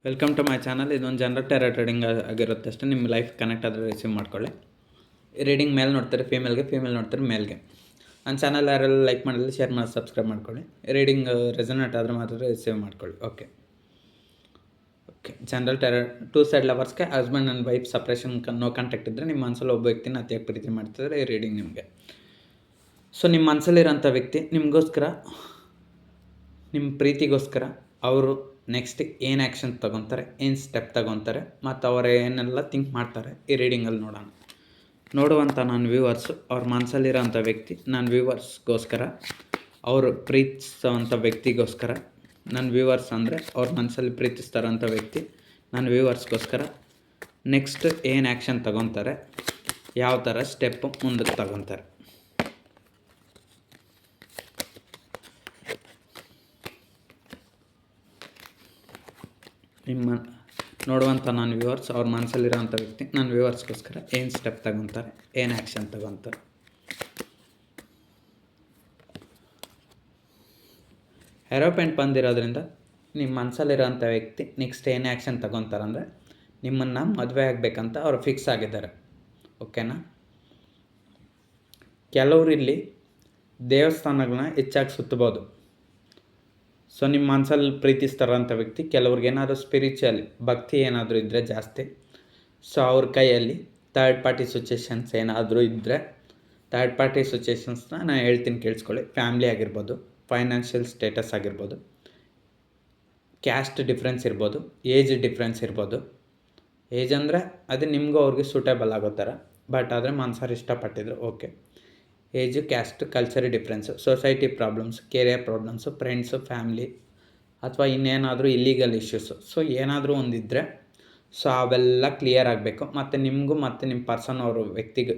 Welcome to my channel. ಇದೊಂದು general ಟೆರ trading ಆಗಿರುತ್ತೆ ಅಷ್ಟೇ. ನಿಮ್ಮ ಲೈಫ್ ಕನೆಕ್ಟ್ ಆದರೆ ರಿಸೀವ್ ಮಾಡ್ಕೊಳ್ಳಿ. ರೀಡಿಂಗ್ ಮೇಲೆ ನೋಡ್ತಾರೆ ಫೀಮೇಲ್ ನೋಡ್ತಾರೆ ಮೇಲ್ಗೆ. ನನ್ನ ಚಾನಲ್ ಯಾರೆಲ್ಲ ಲೈಕ್ ಮಾಡಿಲ್ಲ ಶೇರ್ ಮಾಡಿ ಸಬ್ಸ್ಕ್ರೈಬ್ ಮಾಡ್ಕೊಳ್ಳಿ. ರೀಡಿಂಗ್ ರೆಸನೇಟ್ ಆದರೆ ಮಾತ್ರ ರಿಸೀವ್ ಮಾಡ್ಕೊಳ್ಳಿ. ಓಕೆ ಜನರಲ್ ಟೆರ ಟೂ ಸೈಡ್ ಲವರ್ಸ್ಗೆ husband and wife separation no contact ಇದ್ದರೆ ನಿಮ್ಮ ಮನಸ್ಸಲ್ಲಿ ಒಬ್ಬ ವ್ಯಕ್ತಿನ ಅತಿಯಾಗಿ ಪ್ರೀತಿ ಮಾಡ್ತಿದ್ರೆ ಈ ರೀಡಿಂಗ್ ನಿಮಗೆ. ಸೊ ನಿಮ್ಮ ಮನಸ್ಸಲ್ಲಿರೋಂಥ ವ್ಯಕ್ತಿ ನಿಮಗೋಸ್ಕರ, ನಿಮ್ಮ ಪ್ರೀತಿಗೋಸ್ಕರ ಅವರು ನೆಕ್ಸ್ಟ್ ಏನು ಆ್ಯಕ್ಷನ್ ತೊಗೊತಾರೆ, ಏನು ಸ್ಟೆಪ್ ತೊಗೊತಾರೆ ಮತ್ತು ಅವರು ಏನೆಲ್ಲ ಥಿಂಕ್ ಮಾಡ್ತಾರೆ ಈ ರೀಡಿಂಗಲ್ಲಿ ನೋಡುವಂಥ ನನ್ನ ವ್ಯೂವರ್ಸು ಅವ್ರ ಮನಸ್ಸಲ್ಲಿರೋಂಥ ವ್ಯಕ್ತಿ ನನ್ನ ವ್ಯೂವರ್ಸ್ಗೋಸ್ಕರ, ಅವರು ಪ್ರೀತಿಸೋವಂಥ ವ್ಯಕ್ತಿಗೋಸ್ಕರ, ನನ್ನ ವ್ಯೂವರ್ಸ್ ಅಂದರೆ ಅವ್ರ ಮನಸ್ಸಲ್ಲಿ ಪ್ರೀತಿಸ್ತಾರೋಂಥ ವ್ಯಕ್ತಿ ನನ್ನ ವ್ಯೂವರ್ಸ್ಗೋಸ್ಕರ ನೆಕ್ಸ್ಟ್ ಏನು ಆ್ಯಕ್ಷನ್ ತೊಗೊತಾರೆ, ಯಾವ ಥರ ಸ್ಟೆಪ್ಪು ಮುಂದಕ್ಕೆ ತೊಗೊತಾರೆ. ನಿಮ್ಮ ನೋಡುವಂಥ ನನ್ನ ವ್ಯೂವರ್ಸ್ ಅವ್ರ ಮನಸ್ಸಲ್ಲಿರೋಂಥ ವ್ಯಕ್ತಿ ನನ್ನ ವ್ಯೂವರ್ಸ್ಗೋಸ್ಕರ ಏನು ಸ್ಟೆಪ್ ತೊಗೊತಾರೆ, ಏನು ಆ್ಯಕ್ಷನ್ ತೊಗೊತಾರೆ. ಏರೋಪ್ಲೇನ್ ಬಂದಿರೋದ್ರಿಂದ ನಿಮ್ಮ ಮನಸ್ಸಲ್ಲಿರೋಂಥ ವ್ಯಕ್ತಿ ನೆಕ್ಸ್ಟ್ ಏನು ಆ್ಯಕ್ಷನ್ ತೊಗೊತಾರಂದರೆ ನಿಮ್ಮನ್ನು ಮದುವೆ ಆಗಬೇಕಂತ ಅವರು ಫಿಕ್ಸ್ ಆಗಿದ್ದಾರೆ. ಓಕೆನಾ. ಕೆಲವರು ಇಲ್ಲಿ ದೇವಸ್ಥಾನಗಳನ್ನ ಹೆಚ್ಚಾಗಿ ಸುತ್ತಬೋದು. ಸೊ ನಿಮ್ಮ ಮನಸ್ಸಲ್ಲಿ ಪ್ರೀತಿಸ್ತಾರಂಥ ವ್ಯಕ್ತಿ ಕೆಲವ್ರಿಗೆ ಏನಾದರೂ ಸ್ಪಿರಿಚುವಲ್ ಭಕ್ತಿ ಏನಾದರೂ ಇದ್ದರೆ ಜಾಸ್ತಿ, ಸೊ ಅವ್ರ ಕೈಯಲ್ಲಿ ಥರ್ಡ್ ಪಾರ್ಟಿ ಸಿಚುವೇಷನ್ಸ್ ಏನಾದರೂ ಇದ್ದರೆ, ಥರ್ಡ್ ಪಾರ್ಟಿ ಸಿಚುವೇಷನ್ಸ್ನ ನಾನು ಹೇಳ್ತೀನಿ ಕೇಳಿಸ್ಕೊಳ್ಳಿ. ಫ್ಯಾಮ್ಲಿ ಆಗಿರ್ಬೋದು, ಫೈನಾನ್ಷಿಯಲ್ ಸ್ಟೇಟಸ್ ಆಗಿರ್ಬೋದು, ಕ್ಯಾಸ್ಟ್ ಡಿಫ್ರೆನ್ಸ್ ಇರ್ಬೋದು, ಏಜ್ ಡಿಫ್ರೆನ್ಸ್ ಇರ್ಬೋದು. ಏಜ್ ಅಂದರೆ ಅದು ನಿಮಗೂ ಅವ್ರಿಗೆ ಸೂಟೇಬಲ್ ಆಗೋ ಥರ, ಬಟ್ ಆದರೆ ಮನ್ಸಾರು ಇಷ್ಟಪಟ್ಟಿದ್ರು okay. Age, caste, culture difference, society problems, career problems, friends, family ಅಥವಾ ಇನ್ನೇನಾದರೂ ಇಲ್ಲೀಗಲ್ ಇಶ್ಯೂಸು. ಸೊ ಏನಾದರೂ ಒಂದಿದ್ದರೆ ಸೊ ಅವೆಲ್ಲ ಕ್ಲಿಯರ್ ಆಗಬೇಕು. ಮತ್ತು ನಿಮಗೂ ಮತ್ತು ನಿಮ್ಮ ಪರ್ಸನ್ ಅವರು ವ್ಯಕ್ತಿಗೆ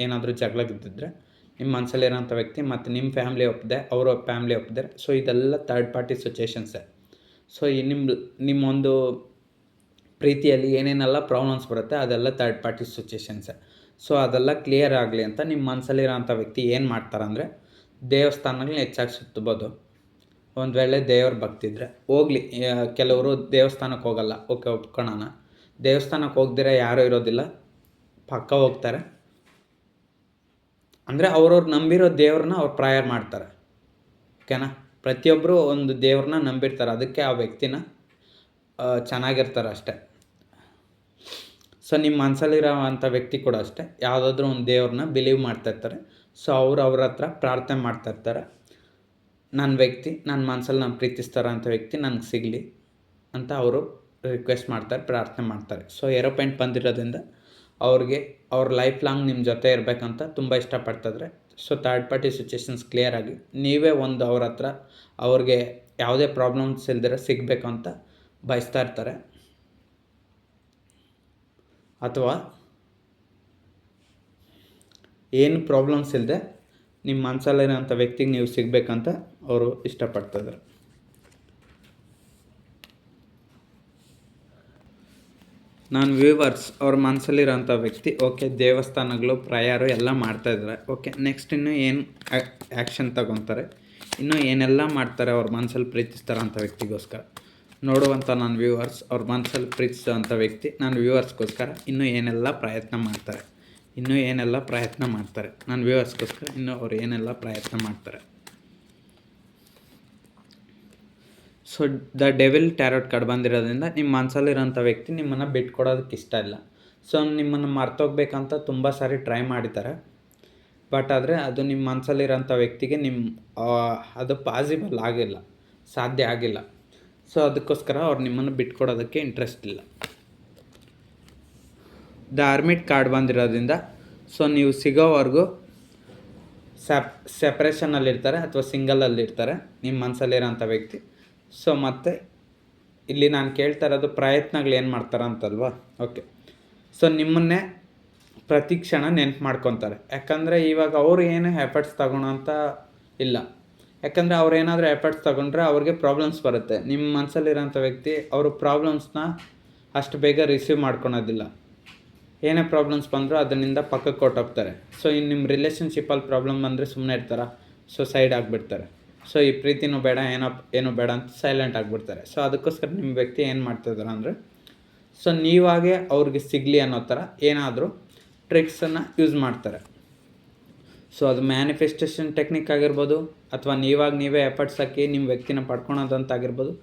ಏನಾದರೂ ಜಗಳ ಬಿದ್ದಿದ್ರೆ ನಿಮ್ಮ ಮನಸ್ಸಲ್ಲಿರೋಂಥ ವ್ಯಕ್ತಿ ಮತ್ತು ನಿಮ್ಮ ಫ್ಯಾಮ್ಲಿ ಒಪ್ಪದೆ ಅವರ ಫ್ಯಾಮ್ಲಿ ಒಪ್ಪದೆ, ಸೊ ಇದೆಲ್ಲ ಥರ್ಡ್ ಪಾರ್ಟಿ ಸಿಚುವೇಷನ್ಸೇ. ಸೊ ಈ ನಿಮ್ಮೊಂದು ಪ್ರೀತಿಯಲ್ಲಿ ಏನೇನೆಲ್ಲ ಪ್ರಾಬ್ಲಮ್ಸ್ ಬರುತ್ತೆ ಅದೆಲ್ಲ ಥರ್ಡ್ ಪಾರ್ಟಿ ಸಿಚುವೇಷನ್ಸೇ. ಸೊ ಅದೆಲ್ಲ ಕ್ಲಿಯರ್ ಆಗಲಿ ಅಂತ ನಿಮ್ಮ ಮನಸ್ಸಲ್ಲಿರೋಂಥ ವ್ಯಕ್ತಿ ಏನು ಮಾಡ್ತಾರಂದರೆ ದೇವಸ್ಥಾನಗಳನ್ನ ಹೆಚ್ಚಾಗಿ ಸುತ್ತಬೋದು. ಒಂದು ವೇಳೆ ದೇವ್ರ ಭಕ್ತಿ ಇದ್ದರೆ ಹೋಗಲಿ. ಕೆಲವರು ದೇವಸ್ಥಾನಕ್ಕೆ ಹೋಗಲ್ಲ, ಓಕೆ ಒಪ್ಕೊಳ್ಳೋಣ. ದೇವಸ್ಥಾನಕ್ಕೆ ಹೋಗ್ದಿರ ಯಾರೂ ಇರೋದಿಲ್ಲ, ಪಕ್ಕ ಹೋಗ್ತಾರೆ. ಅಂದರೆ ಅವ್ರವ್ರು ನಂಬಿರೋ ದೇವ್ರನ್ನ ಅವ್ರು ಪ್ರೇಯರ್ ಮಾಡ್ತಾರೆ. ಓಕೆನಾ. ಪ್ರತಿಯೊಬ್ಬರು ಒಂದು ದೇವ್ರನ್ನ ನಂಬಿರ್ತಾರೆ, ಅದಕ್ಕೆ ಆ ವ್ಯಕ್ತಿನ ಚೆನ್ನಾಗಿರ್ತಾರೆ ಅಷ್ಟೇ. ಸೊ ನಿಮ್ಮ ಮನಸ್ಸಲ್ಲಿರೋವಂಥ ವ್ಯಕ್ತಿ ಕೂಡ ಅಷ್ಟೇ ಯಾವುದಾದ್ರೂ ಒಂದು ದೇವ್ರನ್ನ ಬಿಲೀವ್ ಮಾಡ್ತಾಯಿರ್ತಾರೆ. ಸೊ ಅವ್ರ ಹತ್ರ ಪ್ರಾರ್ಥನೆ ಮಾಡ್ತಾಯಿರ್ತಾರೆ, ನನ್ನ ವ್ಯಕ್ತಿ ನನ್ನ ಮನಸ್ಸಲ್ಲಿ ನಾನು ಪ್ರೀತಿಸ್ತಾರೋ ವ್ಯಕ್ತಿ ನನಗೆ ಸಿಗಲಿ ಅಂತ ಅವರು ರಿಕ್ವೆಸ್ಟ್ ಮಾಡ್ತಾರೆ, ಪ್ರಾರ್ಥನೆ ಮಾಡ್ತಾರೆ. ಸೊ ಏರೋಪ್ಲೇನ್ ಬಂದಿರೋದ್ರಿಂದ ಅವ್ರಿಗೆ ಅವ್ರ ಲೈಫ್ ಲಾಂಗ್ ನಿಮ್ಮ ಜೊತೆ ಇರಬೇಕಂತ ತುಂಬ ಇಷ್ಟಪಡ್ತಿದ್ರೆ, ಸೊ ಥರ್ಡ್ ಪಾರ್ಟಿ ಸಿಚುವೇಷನ್ಸ್ ಕ್ಲಿಯರಾಗಿ ನೀವೇ ಒಂದು ಅವ್ರ ಹತ್ರ ಅವ್ರಿಗೆ ಯಾವುದೇ ಪ್ರಾಬ್ಲಮ್ಸ್ ಇಲ್ದಿರ ಸಿಗಬೇಕು ಅಂತ ಬಯಸ್ತಾ ಇರ್ತಾರೆ. ಅಥವಾ ಏನು ಪ್ರಾಬ್ಲಮ್ಸ್ ಇಲ್ಲದೆ ನಿಮ್ಮ ಮನಸ್ಸಲ್ಲಿರೋಂಥ ವ್ಯಕ್ತಿಗೆ ನೀವು ಸಿಗಬೇಕಂತ ಅವರು ಇಷ್ಟಪಡ್ತಿದ್ದಾರೆ. ನಾನು ವ್ಯೂವರ್ಸ್ ಅವ್ರ ಮನಸ್ಸಲ್ಲಿರೋಂಥ ವ್ಯಕ್ತಿ ಓಕೆ ದೇವಸ್ಥಾನಗಳು ಪ್ರಯಾರು ಎಲ್ಲ ಮಾಡ್ತಾಯಿದ್ದಾರೆ. ಓಕೆ ನೆಕ್ಸ್ಟ್ ಇನ್ನೂ ಏನು ಆ್ಯಕ್ಷನ್ ತಗೊತಾರೆ, ಇನ್ನೂ ಏನೆಲ್ಲ ಮಾಡ್ತಾರೆ ಅವ್ರ ಮನಸ್ಸಲ್ಲಿ ಪ್ರೀತಿಸ್ತಾರೋ ಅಂಥ ವ್ಯಕ್ತಿಗೋಸ್ಕರ. ನೋಡುವಂಥ ನನ್ನ ವ್ಯೂವರ್ಸ್ ಅವ್ರ ಮನಸ್ಸಲ್ಲಿ ಪ್ರೀತಿಸೋವಂಥ ವ್ಯಕ್ತಿ ನನ್ನ ವ್ಯೂವರ್ಸ್ಗೋಸ್ಕರ ಇನ್ನೂ ಏನೆಲ್ಲ ಪ್ರಯತ್ನ ಮಾಡ್ತಾರೆ, ನನ್ನ ವ್ಯೂವರ್ಸ್ಗೋಸ್ಕರ ಇನ್ನೂ ಅವ್ರು ಏನೆಲ್ಲ ಪ್ರಯತ್ನ ಮಾಡ್ತಾರೆ. So the devil tarot card ಬಂದಿರೋದ್ರಿಂದ ನಿಮ್ಮ ಮನಸ್ಸಲ್ಲಿರೋಂಥ ವ್ಯಕ್ತಿ ನಿಮ್ಮನ್ನು ಬಿಟ್ಕೊಡೋದಕ್ಕೆ ಇಷ್ಟ ಇಲ್ಲ. ಸೊ ನಿಮ್ಮನ್ನು ಮರ್ತೋಗ್ಬೇಕಂತ ತುಂಬ ಸಾರಿ ಟ್ರೈ ಮಾಡಿದ್ದಾರೆ, ಬಟ್ ಆದರೆ ಅದು ನಿಮ್ಮ ಮನಸ್ಸಲ್ಲಿರೋಂಥ ವ್ಯಕ್ತಿಗೆ ಅದು ಪಾಸಿಬಲ್ ಆಗಿಲ್ಲ, ಸಾಧ್ಯ ಆಗಿಲ್ಲ. ಸೊ ಅದಕ್ಕೋಸ್ಕರ ಅವ್ರು ನಿಮ್ಮನ್ನು ಬಿಟ್ಕೊಡೋದಕ್ಕೆ ಇಂಟ್ರೆಸ್ಟ್ ಇಲ್ಲ. ದ ಹರ್ಮಿಟ್ ಕಾರ್ಡ್ ಬಂದಿರೋದ್ರಿಂದ ಸೊ ನೀವು ಸಿಗೋವರೆಗೂ ಸೆಪ್ರೇಷನಲ್ಲಿರ್ತಾರೆ ಅಥವಾ ಸಿಂಗಲಲ್ಲಿರ್ತಾರೆ ನಿಮ್ಮ ಮನಸ್ಸಲ್ಲಿರೋಂಥ ವ್ಯಕ್ತಿ. ಸೊ ಮತ್ತು ಇಲ್ಲಿ ನಾನು ಕೇಳ್ತಾ ಇರೋದು ಪ್ರಯತ್ನಗಳು ಏನು ಮಾಡ್ತಾರೆ ಅಂತಲ್ವಾ. ಓಕೆ. ಸೊ ನಿಮ್ಮನ್ನೇ ಪ್ರತಿ ಕ್ಷಣ ನೆನ್ಪು ಮಾಡ್ಕೊತಾರೆ. ಯಾಕಂದರೆ ಇವಾಗ ಅವರು ಏನು ಎಫರ್ಟ್ಸ್ ತಗೊಳ್ಳೋ ಅಂತ ಇಲ್ಲ. ಯಾಕಂದರೆ ಅವ್ರು ಏನಾದರೂ ಎಫರ್ಟ್ಸ್ ತೊಗೊಂಡ್ರೆ ಅವ್ರಿಗೆ ಪ್ರಾಬ್ಲಮ್ಸ್ ಬರುತ್ತೆ. ನಿಮ್ಮ ಮನಸ್ಸಲ್ಲಿರೋಂಥ ವ್ಯಕ್ತಿ ಅವರು ಪ್ರಾಬ್ಲಮ್ಸ್ನ ಅಷ್ಟು ಬೇಗ ರಿಸೀವ್ ಮಾಡ್ಕೊಳೋದಿಲ್ಲ. ಏನೇ ಪ್ರಾಬ್ಲಮ್ಸ್ ಬಂದರೂ ಅದರಿಂದ ಪಕ್ಕಕ್ಕೆ ಕೊಟ್ಟೋಗ್ತಾರೆ. ಸೊ ಇನ್ನು ನಿಮ್ಮ ರಿಲೇಷನ್ಶಿಪ್ಪಲ್ಲಿ ಪ್ರಾಬ್ಲಮ್ ಬಂದರೆ ಸುಮ್ಮನೆ ಇರ್ತಾರೆ, ಸೊ ಸೈಡ್ ಆಗಿಬಿಡ್ತಾರೆ. ಸೊ ಈ ಪ್ರೀತಿನೂ ಬೇಡ, ಏನೂ ಬೇಡ ಅಂತ ಸೈಲೆಂಟ್ ಆಗಿಬಿಡ್ತಾರೆ. ಸೊ ಅದಕ್ಕೋಸ್ಕರ ನಿಮ್ಮ ವ್ಯಕ್ತಿ ಏನು ಮಾಡ್ತಿದ್ದಾರೆ ಅಂದರೆ, ಸೊ ನೀವಾಗೆ ಅವ್ರಿಗೆ ಸಿಗಲಿ ಅನ್ನೋ ಥರ ಏನಾದರೂ ಟ್ರಿಕ್ಸನ್ನು ಯೂಸ್ ಮಾಡ್ತಾರೆ. ಸೊ ಅದು ಮ್ಯಾನಿಫೆಸ್ಟೇಷನ್ ಟೆಕ್ನಿಕ್ ಆಗಿರ್ಬೋದು, ಅಥವಾ ನೀವೇ ಎಫರ್ಟ್ಸ್ ಹಾಕಿ ನಿಮ್ಮ ವ್ಯಕ್ತಿನ ಪಡ್ಕೊಳೋದಂತಾಗಿರ್ಬೋದು.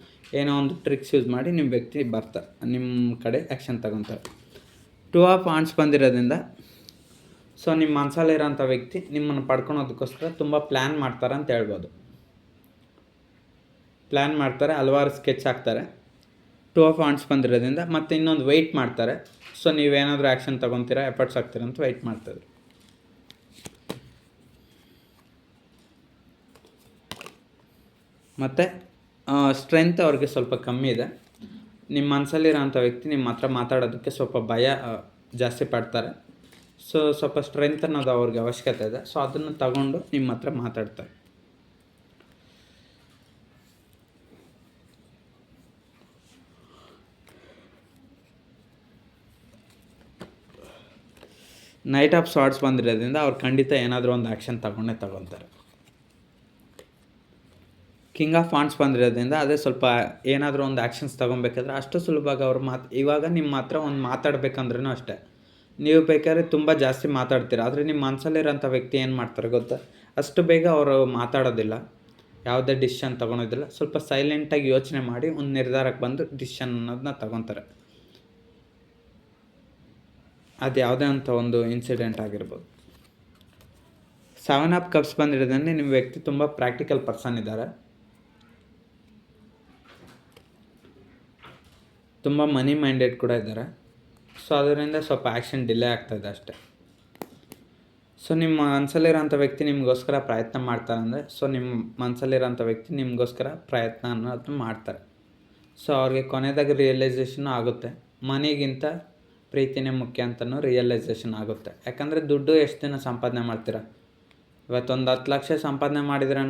ಏನೋ ಒಂದು ಟ್ರಿಕ್ಸ್ ಯೂಸ್ ಮಾಡಿ ನಿಮ್ಮ ವ್ಯಕ್ತಿ ಬರ್ತಾರೆ, ನಿಮ್ಮ ಕಡೆ ಆ್ಯಕ್ಷನ್ ತಗೊತಾರೆ. 2 ಆಫ್ ವಾಂಡ್ಸ್ ಬಂದಿರೋದ್ರಿಂದ ಸೊ ನಿಮ್ಮ ಮನಸ್ಸಲ್ಲಿರೋಂಥ ವ್ಯಕ್ತಿ ನಿಮ್ಮನ್ನು ಪಡ್ಕೊಳೋದಕ್ಕೋಸ್ಕರ ತುಂಬ ಪ್ಲ್ಯಾನ್ ಮಾಡ್ತಾರೆ ಅಂತ ಹೇಳ್ಬೋದು. ಪ್ಲ್ಯಾನ್ ಮಾಡ್ತಾರೆ, ಹಲವಾರು ಸ್ಕೆಚ್ ಹಾಕ್ತಾರೆ. 2 ಆಫ್ ವಾಂಡ್ಸ್ ಬಂದಿರೋದ್ರಿಂದ ಮತ್ತು ಇನ್ನೊಂದು ವೆಯ್ಟ್ ಮಾಡ್ತಾರೆ. ಸೊ ನೀವೇನಾದರೂ ಆ್ಯಕ್ಷನ್ ತೊಗೊತೀರಾ, ಎಫರ್ಟ್ಸ್ ಹಾಕ್ತೀರ ಅಂತ ವೆಯ್ಟ್ ಮಾಡ್ತಾರೆ. ಮತ್ತು ಸ್ಟ್ರೆಂತ್ ಅವ್ರಿಗೆ ಸ್ವಲ್ಪ ಕಮ್ಮಿ ಇದೆ. ನಿಮ್ಮ ಮನಸ್ಸಲ್ಲಿರೋಂಥ ವ್ಯಕ್ತಿ ನಿಮ್ಮ ಹತ್ರ ಮಾತಾಡೋದಕ್ಕೆ ಸ್ವಲ್ಪ ಭಯ ಜಾಸ್ತಿ ಪಡ್ತಾರೆ. ಸೊ ಸ್ವಲ್ಪ ಸ್ಟ್ರೆಂತ್ ಅನ್ನೋದು ಅವ್ರಿಗೆ ಅವಶ್ಯಕತೆ ಇದೆ. ಸೊ ಅದನ್ನು ತಗೊಂಡು ನಿಮ್ಮ ಹತ್ರ ಮಾತಾಡ್ತಾರೆ. ನೈಟ್ ಆಫ್ ಸಾರ್ಟ್ಸ್ ಬಂದಿರೋದ್ರಿಂದ ಅವ್ರು ಖಂಡಿತ ಏನಾದರೂ ಒಂದು ಆ್ಯಕ್ಷನ್ ತಗೊತಾರೆ. ಕಿಂಗ್ ಆಫ್ ವಾಂಡ್ಸ್ ಬಂದಿರೋದ್ರಿಂದ ಅದೇ ಸ್ವಲ್ಪ ಏನಾದರೂ ಒಂದು ಆ್ಯಕ್ಷನ್ಸ್ ತೊಗೊಬೇಕಾದ್ರೆ ಅಷ್ಟು ಸುಲಭವಾಗಿ ಅವ್ರು ಇವಾಗ ನಿಮ್ಮ ಹತ್ರ ಒಂದು ಮಾತಾಡಬೇಕಂದ್ರೂ ಅಷ್ಟೇ, ನೀವು ಬೇಕಾದ್ರೆ ತುಂಬ ಜಾಸ್ತಿ ಮಾತಾಡ್ತೀರ. ಆದರೆ ನಿಮ್ಮ ಮನಸ್ಸಲ್ಲಿರೋಂಥ ವ್ಯಕ್ತಿ ಏನು ಮಾಡ್ತಾರೆ ಗೊತ್ತಾ, ಅಷ್ಟು ಬೇಗ ಅವರು ಮಾತಾಡೋದಿಲ್ಲ, ಯಾವುದೇ ಡಿಸಿಷನ್ ತೊಗೊಳೋದಿಲ್ಲ. ಸ್ವಲ್ಪ ಸೈಲೆಂಟಾಗಿ ಯೋಚನೆ ಮಾಡಿ ಒಂದು ನಿರ್ಧಾರಕ್ಕೆ ಬಂದು ಡಿಸಿಷನ್ ಅನ್ನೋದನ್ನ ತೊಗೊತಾರೆ. ಅದು ಯಾವುದೇ ಅಂತ ಒಂದು ಇನ್ಸಿಡೆಂಟ್ ಆಗಿರ್ಬೋದು. 7 ಆಫ್ ಕಪ್ಸ್ ಬಂದಿರೋದ್ರಿಂದ ನಿಮ್ಮ ವ್ಯಕ್ತಿ ತುಂಬ ಪ್ರಾಕ್ಟಿಕಲ್ ಪರ್ಸನ್ ಇದ್ದಾರೆ. ತುಂಬ ಮನಿ ಮೈಂಡೆಡ್ ಕೂಡ ಇದ್ದಾರೆ. ಸೊ ಅದರಿಂದ ಸ್ವಲ್ಪ ಆ್ಯಕ್ಷನ್ ಡಿಲೇ ಆಗ್ತಾಯಿದೆ ಅಷ್ಟೇ. ಸೊ ನಿಮ್ಮ ಮನಸ್ಸಲ್ಲಿರೋಂಥ ವ್ಯಕ್ತಿ ನಿಮಗೋಸ್ಕರ ಪ್ರಯತ್ನ ಮಾಡ್ತಾರೆ ಅಂದರೆ, ಸೊ ನಿಮ್ಮ ಮನಸ್ಸಲ್ಲಿರೋಂಥ ವ್ಯಕ್ತಿ ನಿಮಗೋಸ್ಕರ ಪ್ರಯತ್ನ ಅನ್ನೋದನ್ನ ಮಾಡ್ತಾರೆ. ಸೊ ಅವ್ರಿಗೆ ಕೊನೆಯದಾಗಿ ರಿಯಲೈಸೇಷನ್ ಆಗುತ್ತೆ, ಮನಿಗಿಂತ ಪ್ರೀತಿನೇ ಮುಖ್ಯ ಅಂತಲೂ ರಿಯಲೈಸೇಷನ್ ಆಗುತ್ತೆ. ಯಾಕಂದರೆ ದುಡ್ಡು ಎಷ್ಟು ದಿನ ಸಂಪಾದನೆ ಮಾಡ್ತೀರಾ? ಇವತ್ತೊಂದು 10 ಲಕ್ಷ ಸಂಪಾದನೆ ಮಾಡಿದ್ರೂ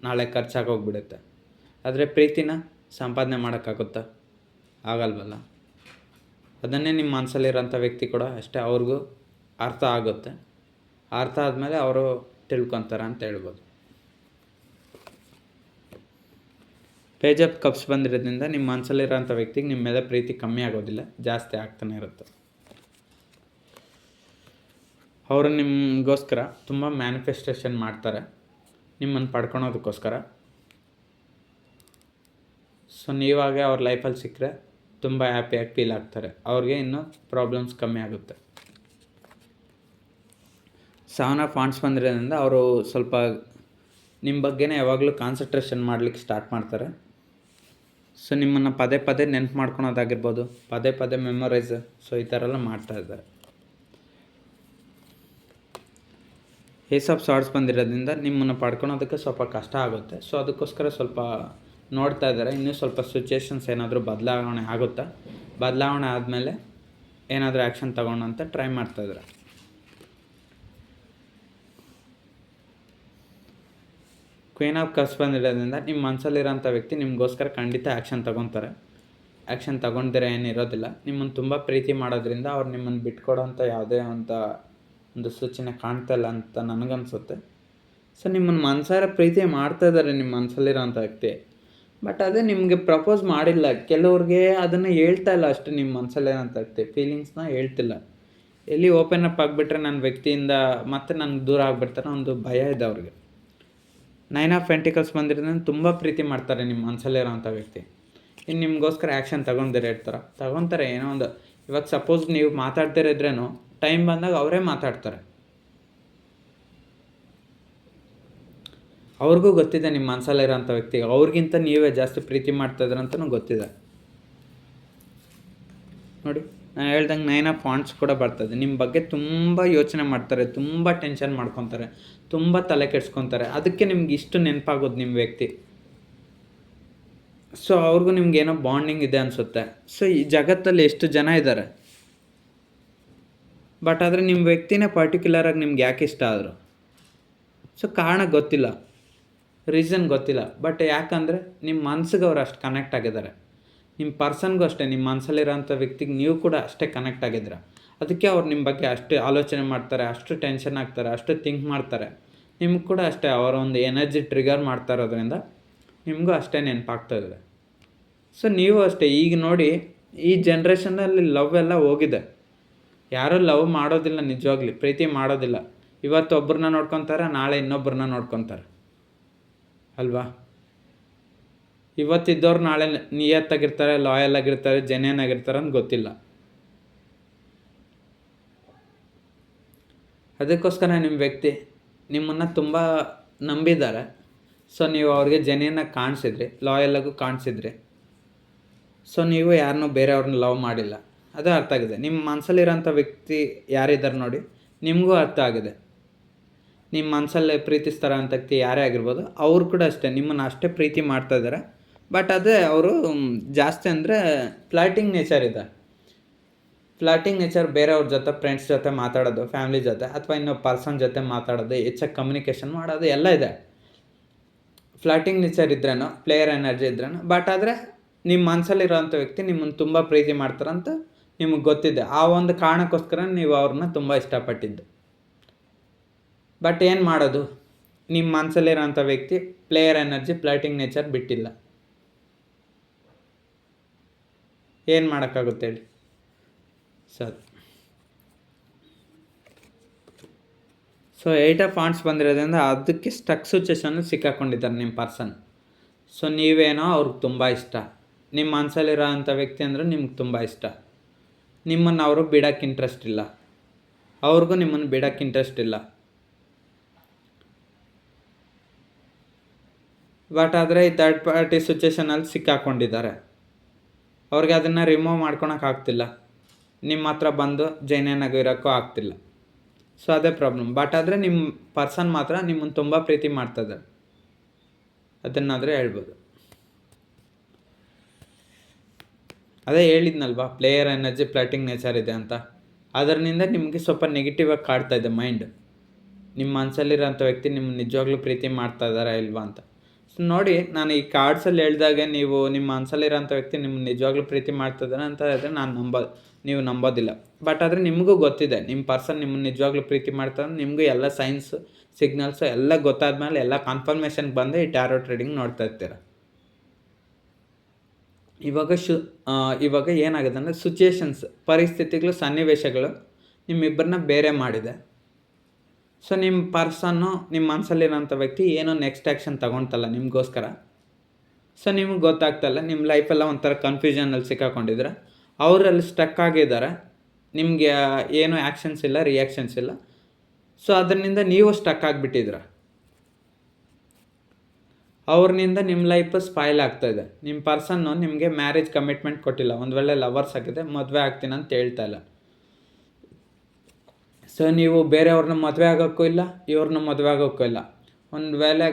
ನಾಳೆ ಖರ್ಚಾಗೋಗ್ಬಿಡುತ್ತೆ. ಆದರೆ ಪ್ರೀತಿನ ಸಂಪಾದನೆ ಮಾಡೋಕ್ಕಾಗುತ್ತಾ? ಆಗಲ್ವಲ್ಲ. ಅದನ್ನೇ ನಿಮ್ಮ ಮನಸ್ಸಲ್ಲಿರೋಂಥ ವ್ಯಕ್ತಿ ಕೂಡ ಅಷ್ಟೇ, ಅವ್ರಿಗೂ ಅರ್ಥ ಆಗುತ್ತೆ. ಅರ್ಥ ಆದಮೇಲೆ ಅವರು ತಿಳ್ಕೊತಾರೆ ಅಂತ ಹೇಳ್ಬೋದು. ಪೇಜ್ ಆಫ್ ಕಪ್ಸ್ ಬಂದಿರೋದ್ರಿಂದ ನಿಮ್ಮ ಮನಸ್ಸಲ್ಲಿರೋಂಥ ವ್ಯಕ್ತಿಗೆ ನಿಮ್ಮ ಮೇಲೆ ಪ್ರೀತಿ ಕಮ್ಮಿ ಆಗೋದಿಲ್ಲ, ಜಾಸ್ತಿ ಆಗ್ತಾನೆ ಇರುತ್ತೆ. ಅವರು ನಿಮಗೋಸ್ಕರ ತುಂಬ ಮ್ಯಾನಿಫೆಸ್ಟೇಷನ್ ಮಾಡ್ತಾರೆ, ನಿಮ್ಮನ್ನು ಪಡ್ಕೊಳೋದಕ್ಕೋಸ್ಕರ. ಸೊ ನೀವಾಗೆ ಅವ್ರ ಲೈಫಲ್ಲಿ ಸಿಕ್ಕರೆ ತುಂಬ ಹ್ಯಾಪಿಯಾಗಿ ಫೀಲ್ ಆಗ್ತಾರೆ, ಅವ್ರಿಗೆ ಇನ್ನೂ ಪ್ರಾಬ್ಲಮ್ಸ್ ಕಮ್ಮಿ ಆಗುತ್ತೆ. 7 ಆಫ್ ವಾಂಡ್ಸ್ ಬಂದಿರೋದ್ರಿಂದ ಅವರು ಸ್ವಲ್ಪ ನಿಮ್ಮ ಬಗ್ಗೆನೇ ಯಾವಾಗಲೂ ಕಾನ್ಸಂಟ್ರೇಷನ್ ಮಾಡಲಿಕ್ಕೆ ಸ್ಟಾರ್ಟ್ ಮಾಡ್ತಾರೆ. ಸೊ ನಿಮ್ಮನ್ನು ಪದೇ ಪದೇ ನೆನ್ಪು ಮಾಡ್ಕೊಳೋದಾಗಿರ್ಬೋದು, ಪದೇ ಪದೇ ಮೆಮೊರೈಸ್, ಸೊ ಈ ಥರ ಎಲ್ಲ ಮಾಡ್ತಾಯಿದ್ದಾರೆ. ಏಸ್ ಆಫ್ ಸಾರ್ಟ್ಸ್ ಬಂದಿರೋದ್ರಿಂದ ನಿಮ್ಮನ್ನು ಪಡ್ಕೊಳೋದಕ್ಕೆ ಸ್ವಲ್ಪ ಕಷ್ಟ ಆಗುತ್ತೆ. ಸೊ ಅದಕ್ಕೋಸ್ಕರ ಸ್ವಲ್ಪ ನೋಡ್ತಾ ಇದ್ದಾರೆ, ಇನ್ನೂ ಸ್ವಲ್ಪ ಸಿಚುವೇಷನ್ಸ್ ಏನಾದರೂ ಬದಲಾವಣೆ ಆಗುತ್ತಾ, ಬದಲಾವಣೆ ಆದಮೇಲೆ ಏನಾದರೂ ಆ್ಯಕ್ಷನ್ ತಗೊಳ್ಳೋಂತ ಟ್ರೈ ಮಾಡ್ತಾಯಿದ್ದಾರೆ. ಕ್ವೀನ್ ಆಫ್ ಕಪ್ಸ್ ಬಂದಿರೋದ್ರಿಂದ ನಿಮ್ಮ ಮನಸ್ಸಲ್ಲಿರೋಂಥ ವ್ಯಕ್ತಿ ನಿಮಗೋಸ್ಕರ ಖಂಡಿತ ಆ್ಯಕ್ಷನ್ ತಗೊತಾರೆ. ಆ್ಯಕ್ಷನ್ ತಗೊಂಡಿದ್ರೆ ಏನಿರೋದಿಲ್ಲ. ನಿಮ್ಮನ್ನು ತುಂಬ ಪ್ರೀತಿ ಮಾಡೋದ್ರಿಂದ ಅವ್ರು ನಿಮ್ಮನ್ನು ಬಿಟ್ಕೊಡೋಂಥ ಯಾವುದೇ ಒಂದು ಸೂಚನೆ ಕಾಣ್ತಾ ಇಲ್ಲ ಅಂತ ನನಗನ್ಸುತ್ತೆ. ಸೊ ನಿಮ್ಮನ್ನು ಮನಸಾರ ಪ್ರೀತಿ ಮಾಡ್ತಾಯಿದ್ದಾರೆ ನಿಮ್ಮ ಮನಸ್ಸಲ್ಲಿರೋಂಥ ವ್ಯಕ್ತಿ. ಬಟ್ ಅದೇ ನಿಮಗೆ ಪ್ರಪೋಸ್ ಮಾಡಿಲ್ಲ. ಕೆಲವ್ರಿಗೆ ಅದನ್ನು ಹೇಳ್ತಾ ಇಲ್ಲ ಅಷ್ಟು, ನಿಮ್ಮ ಮನಸ್ಸಲ್ಲೇನಂತ ವ್ಯಕ್ತಿ ಫೀಲಿಂಗ್ಸ್ನ ಹೇಳ್ತಿಲ್ಲ. ಎಲ್ಲಿ ಓಪನ್ ಅಪ್ ಆಗಿಬಿಟ್ರೆ ನನ್ನ ವ್ಯಕ್ತಿಯಿಂದ ಮತ್ತೆ ನನಗೆ ದೂರ ಆಗಿಬಿಡ್ತಾರೆ, ಒಂದು ಭಯ ಇದೆ ಅವ್ರಿಗೆ. 9 ಆಫ್ ಪೆಂಟಿಕಲ್ಸ್ ಬಂದಿರೋದ್ರಿಂದ ತುಂಬ ಪ್ರೀತಿ ಮಾಡ್ತಾರೆ ನಿಮ್ಮ ಮನಸ್ಸಲ್ಲಿರೋಂಥ ವ್ಯಕ್ತಿ. ಇನ್ನು ನಿಮಗೋಸ್ಕರ ಆ್ಯಕ್ಷನ್ ತಗೊತಾರೆ. ಏನೋ ಒಂದು, ಇವಾಗ ಸಪೋಸ್ ನೀವು ಮಾತಾಡ್ತಿರಿದ್ರೇನು ಟೈಮ್ ಬಂದಾಗ ಅವರೇ ಮಾತಾಡ್ತಾರೆ. ಅವ್ರಿಗೂ ಗೊತ್ತಿದೆ ನಿಮ್ಮ ಮನಸ್ಸಲ್ಲಿರೋಂಥ ವ್ಯಕ್ತಿಗೆ ಅವ್ರಿಗಿಂತ ನೀವೇ ಜಾಸ್ತಿ ಪ್ರೀತಿ ಮಾಡ್ತಾಯಿದ್ರೆ ಅಂತಲೂ ಗೊತ್ತಿದೆ. ನೋಡಿ, ನಾನು ಹೇಳ್ದಂಗೆ 9 ಆಫ್ ವಾಂಡ್ಸ್ ಕೂಡ ಬರ್ತದೆ. ನಿಮ್ಮ ಬಗ್ಗೆ ತುಂಬ ಯೋಚನೆ ಮಾಡ್ತಾರೆ, ತುಂಬ ಟೆನ್ಷನ್ ಮಾಡ್ಕೊತಾರೆ, ತುಂಬ ತಲೆ ಕೆಡ್ಸ್ಕೊತಾರೆ. ಅದಕ್ಕೆ ನಿಮ್ಗೆ ಇಷ್ಟು ನೆನಪಾಗೋದು ನಿಮ್ಮ ವ್ಯಕ್ತಿ. ಸೊ ಅವ್ರಿಗೂ ನಿಮ್ಗೇನೋ ಬಾಂಡಿಂಗ್ ಇದೆ ಅನಿಸುತ್ತೆ. ಸೊ ಈ ಜಗತ್ತಲ್ಲಿ ಎಷ್ಟು ಜನ ಇದ್ದಾರೆ, ಬಟ್ ಆದರೆ ನಿಮ್ಮ ವ್ಯಕ್ತಿನೇ ಪರ್ಟಿಕ್ಯುಲರಾಗಿ ನಿಮ್ಗೆ ಯಾಕೆ ಇಷ್ಟ ಆದರು? ಸೊ ಕಾರಣ ಗೊತ್ತಿಲ್ಲ, ರೀಸನ್ ಗೊತ್ತಿಲ್ಲ. ಬಟ್ ಯಾಕಂದರೆ ನಿಮ್ಮ ಮನ್ಸಿಗೆ ಅವ್ರು ಅಷ್ಟು ಕನೆಕ್ಟ್ ಆಗಿದ್ದಾರೆ. ನಿಮ್ಮ ಪರ್ಸನ್ಗೂ ಅಷ್ಟೇ, ನಿಮ್ಮ ಮನಸ್ಸಲ್ಲಿರೋಂಥ ವ್ಯಕ್ತಿಗೆ ನೀವು ಕೂಡ ಅಷ್ಟೇ ಕನೆಕ್ಟ್ ಆಗಿದ್ದೀರ. ಅದಕ್ಕೆ ಅವ್ರು ನಿಮ್ಮ ಬಗ್ಗೆ ಅಷ್ಟು ಆಲೋಚನೆ ಮಾಡ್ತಾರೆ, ಅಷ್ಟು ಟೆನ್ಷನ್ ಆಗ್ತಾರೆ, ಅಷ್ಟು ಥಿಂಕ್ ಮಾಡ್ತಾರೆ. ನಿಮ್ಗೆ ಕೂಡ ಅಷ್ಟೇ ಅವರ ಒಂದು ಎನರ್ಜಿ ಟ್ರಿಗರ್ ಮಾಡ್ತಾ ಇರೋದ್ರಿಂದ ನಿಮಗೂ ಅಷ್ಟೇ ನೆನಪಾಗ್ತಾಯಿದೆ. ಸೊ ನೀವು ಅಷ್ಟೇ ಈಗ ನೋಡಿ, ಈ ಜನ್ರೇಷನಲ್ಲಿ ಲವ್ ಎಲ್ಲ ಹೋಗಿದೆ. ಯಾರೂ ಲವ್ ಮಾಡೋದಿಲ್ಲ, ನಿಜವಾಗ್ಲಿ ಪ್ರೀತಿ ಮಾಡೋದಿಲ್ಲ. ಇವತ್ತು ಒಬ್ಬರನ್ನ ನೋಡ್ಕೊತಾರೆ, ನಾಳೆ ಇನ್ನೊಬ್ಬರನ್ನ ನೋಡ್ಕೊತಾರೆ ಅಲ್ವಾ? ಇವತ್ತಿದ್ದವ್ರು ನಾಳೆ ನಿಯತ್ತಾಗಿರ್ತಾರೆ, ಲಾಯಲ್ ಆಗಿರ್ತಾರೆ, ಜೆನ್ಯೂನ್ ಆಗಿರ್ತಾರೆ ಅಂತ ಗೊತ್ತಿಲ್ಲ. ಅದಕ್ಕೋಸ್ಕರ ನಿಮ್ಮ ವ್ಯಕ್ತಿ ನಿಮ್ಮನ್ನು ತುಂಬ ನಂಬಿದ್ದಾರೆ. ಸೊ ನೀವು ಅವ್ರಿಗೆ ಜೆನ್ಯೂನಾಗಿ ಕಾಣಿಸಿದ್ರಿ, ಲಾಯಲಾಗೂ ಕಾಣಿಸಿದ್ರಿ. ಸೊ ನೀವು ಯಾರನ್ನೂ ಬೇರೆಯವ್ರನ್ನ ಲವ್ ಮಾಡಿಲ್ಲ. ಅದು ಅರ್ಥ ಆಗಿದೆ. ನಿಮ್ಮ ಮನಸ್ಸಲ್ಲಿರೋಂಥ ವ್ಯಕ್ತಿ ಯಾರಿದ್ದಾರೆ ನೋಡಿ, ನಿಮಗೂ ಅರ್ಥ ಆಗಿದೆ. ನಿಮ್ಮ ಮನಸ್ಸಲ್ಲೇ ಪ್ರೀತಿಸ್ತಾರ ಅಂತ ವ್ಯಕ್ತಿ ಯಾರೇ ಆಗಿರ್ಬೋದು, ಅವರು ಕೂಡ ಅಷ್ಟೇ ನಿಮ್ಮನ್ನು ಅಷ್ಟೇ ಪ್ರೀತಿ ಮಾಡ್ತಾಯಿದ್ದಾರೆ. ಬಟ್ ಅದೇ ಅವರು ಜಾಸ್ತಿ ಅಂದರೆ ಫ್ಲಾಟಿಂಗ್ ನೇಚರ್ ಇದೆ. ಫ್ಲಾಟಿಂಗ್ ನೇಚರ್ ಬೇರೆಯವ್ರ ಜೊತೆ, ಫ್ರೆಂಡ್ಸ್ ಜೊತೆ ಮಾತಾಡೋದು, ಫ್ಯಾಮಿಲಿ ಜೊತೆ ಅಥವಾ ಇನ್ನೊಬ್ಬ ಪರ್ಸನ್ ಜೊತೆ ಮಾತಾಡೋದು, ಹೆಚ್ಚಾಗಿ ಕಮ್ಯುನಿಕೇಷನ್ ಮಾಡೋದು ಎಲ್ಲ ಇದೆ. ಫ್ಲಾಟಿಂಗ್ ನೇಚರ್ ಇದ್ರೇನೋ, ಪ್ಲೇಯರ್ ಎನರ್ಜಿ ಇದ್ರೇನೋ. ಬಟ್ ಆದರೆ ನಿಮ್ಮ ಮನಸ್ಸಲ್ಲಿರೋಂಥ ವ್ಯಕ್ತಿ ನಿಮ್ಮನ್ನು ತುಂಬ ಪ್ರೀತಿ ಮಾಡ್ತಾರಂತ ನಿಮಗೆ ಗೊತ್ತಿದೆ. ಆ ಒಂದು ಕಾರಣಕ್ಕೋಸ್ಕರ ನೀವು ಅವ್ರನ್ನ ತುಂಬ ಇಷ್ಟಪಟ್ಟಿದ್ದು. ಬಟ್ ಏನು ಮಾಡೋದು, ನಿಮ್ಮ ಮನಸ್ಸಲ್ಲಿರೋಂಥ ವ್ಯಕ್ತಿ ಪ್ಲೇಯರ್ ಎನರ್ಜಿ, ಫ್ಲಾಟಿಂಗ್ ನೇಚರ್ ಬಿಟ್ಟಿಲ್ಲ. ಏನು ಮಾಡೋಕ್ಕಾಗುತ್ತೆ ಹೇಳಿ ಸರ್? ಸೊ 8 ಆಫ್ ವಾಂಡ್ಸ್ ಬಂದಿರೋದ್ರಿಂದ ಅದಕ್ಕೆ ಸ್ಟಕ್ ಸಿಚುವೇಷನ್ ಸಿಕ್ಕಾಕೊಂಡಿದ್ದಾರೆ ನಿಮ್ಮ ಪರ್ಸನ್. ಸೊ ನೀವೇನೋ ಅವ್ರಿಗೆ ತುಂಬ ಇಷ್ಟ. ನಿಮ್ಮ ಮನಸ್ಸಲ್ಲಿರೋ ಅಂಥ ವ್ಯಕ್ತಿ ಅಂದರೆ ನಿಮ್ಗೆ ತುಂಬ ಇಷ್ಟ. ನಿಮ್ಮನ್ನು ಅವರು ಬಿಡೋಕ್ಕೆ ಇಂಟ್ರೆಸ್ಟ್ ಇಲ್ಲ, ಅವ್ರಿಗೂ ನಿಮ್ಮನ್ನು ಬಿಡೋಕ್ಕೆ ಇಂಟ್ರೆಸ್ಟ್ ಇಲ್ಲ. ಬಟ್ ಆದರೆ ಈ ಥರ್ಡ್ ಪಾರ್ಟಿ ಸಿಚುವೇಷನಲ್ಲಿ ಸಿಕ್ಕಾಕೊಂಡಿದ್ದಾರೆ. ಅವ್ರಿಗೆ ಅದನ್ನು ರಿಮೂವ್ ಮಾಡ್ಕೊಳಕ್ಕಾಗ್ತಿಲ್ಲ. ನಿಮ್ಮ ಹತ್ರ ಬಂದು ಜೈನೇನಾಗಿ ಇರೋಕ್ಕೂ ಆಗ್ತಿಲ್ಲ. ಸೊ ಅದೇ ಪ್ರಾಬ್ಲಮ್. ಬಟ್ ಆದರೆ ನಿಮ್ಮ ಪರ್ಸನ್ ಮಾತ್ರ ನಿಮ್ಮನ್ನು ತುಂಬ ಪ್ರೀತಿ ಮಾಡ್ತದೆ. ಅದನ್ನಾದರೆ ಹೇಳ್ಬೋದು. ಅದೇ ಹೇಳಿದ್ನಲ್ವಾ, ಪ್ಲೇಯರ್ ಎನರ್ಜಿ, ಫ್ಲಾಟಿಂಗ್ ನೇಚರ್ ಇದೆ ಅಂತ. ಅದರಿಂದ ನಿಮಗೆ ಸ್ವಲ್ಪ ನೆಗೆಟಿವ್ ಆಗಿ ಕಾಡ್ತಾ ಇದೆ ಮೈಂಡ್. ನಿಮ್ಮ ಮನಸ್ಸಲ್ಲಿರೋಂಥ ವ್ಯಕ್ತಿ ನಿಮ್ಮ ನಿಜವಾಗ್ಲೂ ಪ್ರೀತಿ ಮಾಡ್ತಾ ಇದ್ದಾರಾ ಇಲ್ವಾ ಅಂತ. ಸೊ ನೋಡಿ, ನಾನು ಈ ಕಾರ್ಡ್ಸಲ್ಲಿ ಹೇಳಿದಾಗೆ ನೀವು ನಿಮ್ಮ ಮನಸ್ಸಲ್ಲಿರೋಂಥ ವ್ಯಕ್ತಿ ನಿಮ್ಮ ನಿಜವಾಗ್ಲೂ ಪ್ರೀತಿ ಮಾಡ್ತಿದ್ದಾರೆ ಅಂತ ಹೇಳಿದ್ರೆ ನೀವು ನಂಬೋದಿಲ್ಲ. ಬಟ್ ಆದರೆ ನಿಮಗೂ ಗೊತ್ತಿದೆ ನಿಮ್ಮ ಪರ್ಸನ್ ನಿಮ್ಮನ್ನು ನಿಜವಾಗ್ಲೂ ಪ್ರೀತಿ ಮಾಡ್ತಾರೆ. ನಿಮಗೂ ಎಲ್ಲ ಸೈನ್ಸು, ಸಿಗ್ನಲ್ಸು ಎಲ್ಲ ಗೊತ್ತಾದ್ಮೇಲೆ ಎಲ್ಲ ಕನ್ಫರ್ಮೇಷನ್ಗೆ ಬಂದು ಈ ಟ್ಯಾರೋ ಟ್ರೇಡಿಂಗ್ ನೋಡ್ತಾ ಇರ್ತೀರ. ಇವಾಗ ಏನಾಗಿದೆ ಅಂದರೆ ಸಿಚುಯೇಷನ್ಸ್, ಪರಿಸ್ಥಿತಿಗಳು, ಸನ್ನಿವೇಶಗಳು ನಿಮ್ಮಿಬ್ಬರನ್ನ ಬೇರೆ ಮಾಡಿದೆ. ಸೊ ನಿಮ್ಮ ಪರ್ಸನ್ನು, ನಿಮ್ಮ ಮನಸ್ಸಲ್ಲಿರೋಂಥ ವ್ಯಕ್ತಿ ಏನೋ ನೆಕ್ಸ್ಟ್ ಆ್ಯಕ್ಷನ್ ತಗೊಳ್ತಲ್ಲ ನಿಮಗೋಸ್ಕರ. ಸೊ ನಿಮಗೆ ಗೊತ್ತಾಗ್ತಲ್ಲ, ನಿಮ್ಮ ಲೈಫೆಲ್ಲ ಒಂಥರ ಕನ್ಫ್ಯೂಷನಲ್ಲಿ ಸಿಕ್ಕಾಕೊಂಡಿದ್ರೆ. ಅವರಲ್ಲಿ ಸ್ಟಕ್ ಆಗಿದ್ದಾರೆ. ನಿಮಗೆ ಏನೂ ಆ್ಯಕ್ಷನ್ಸ್ ಇಲ್ಲ, ರಿಯಾಕ್ಷನ್ಸ್ ಇಲ್ಲ. ಸೊ ಅದರಿಂದ ನೀವು ಸ್ಟಕ್ ಆಗಿಬಿಟ್ಟಿದ್ರ. ಅವ್ರನಿಂದ ನಿಮ್ಮ ಲೈಫ್ ಸ್ಪಾಯ್ಲ್ ಆಗ್ತಾಯಿದೆ. ನಿಮ್ಮ ಪರ್ಸನ್ನು ನಿಮಗೆ ಮ್ಯಾರೇಜ್ ಕಮಿಟ್ಮೆಂಟ್ ಕೊಟ್ಟಿಲ್ಲ. ಒಂದು ವೇಳೆ ಲವರ್ಸ್ ಆಗಿದೆ, ಮದುವೆ ಆಗ್ತೀನಿ ಅಂತ ಹೇಳ್ತಾ ಇಲ್ಲ. ಸೊ ನೀವು ಬೇರೆಯವ್ರನ್ನ ಮದುವೆ ಆಗೋಕ್ಕೂ ಇಲ್ಲ, ಇವ್ರನ್ನ ಮದುವೆ ಆಗೋಕ್ಕೂ ಇಲ್ಲ. ಒಂದು ವೇಳೆ